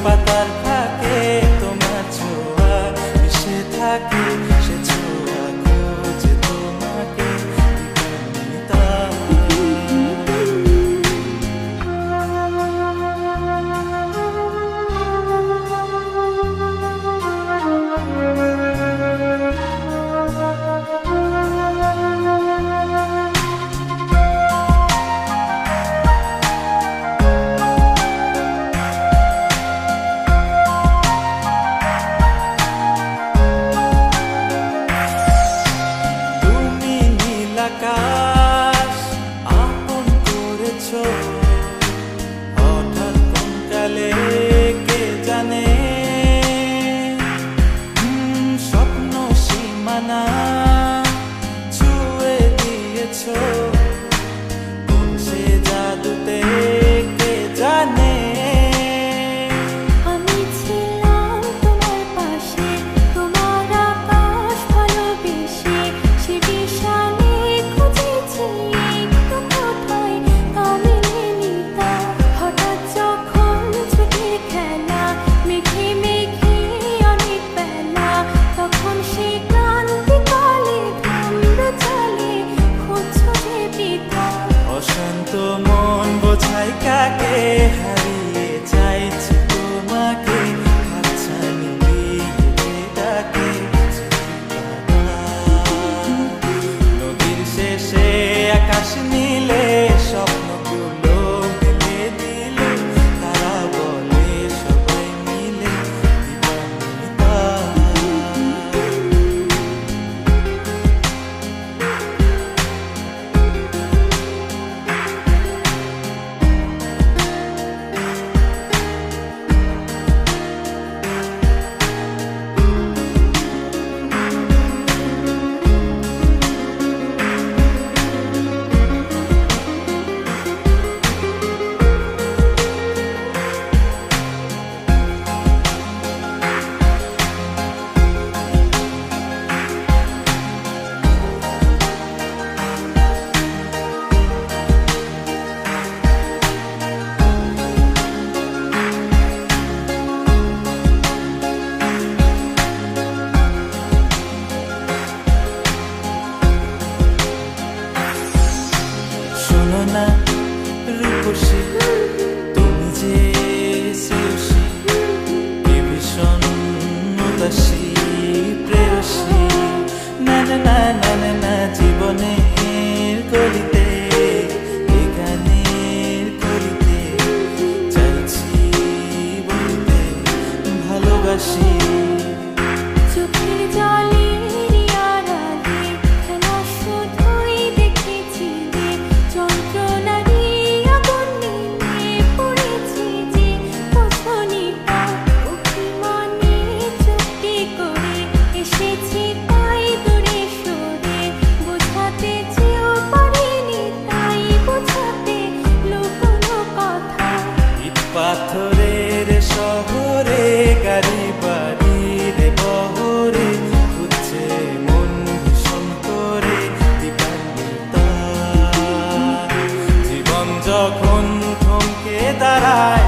পাতার ফাঁকে তোমার ছোঁয়া মিশে থাকে, সে ছোঁয়া খুঁজে তোমাকে আকাশ আপন করেছো, হঠাৎ কোন কালে কে জানে, স্বপ্ন সীমানা ছুঁয়ে দিয়েছো, কোন সে জাদুতে কে জানে। অশান্ত মন বোঝাই কাকে, হারিয়ে চাইছি তোমাকে, হাতছানি দিয়ে ডাকে নদীর শেষে আকাশ নীলে, স্বপ্নগুলো মেলে দিল, তারা বলে সবাই মিলে দিবানিতা। না রূপসী তুমি যে শ্রেয়সী, কে ভীষণ উদাসী প্রেয়সী, না না না না না না জীবনের গলিতে, এ গানের কলিতে চাইছি বলতে ভালোবাসি। চোখের জলে পাথরের শহরে গাড়ি বাড়ির বহরে খুঁজছে মন ভীষণ করে দিবানিতা। জীবন যখন থমকে দাঁড়ায়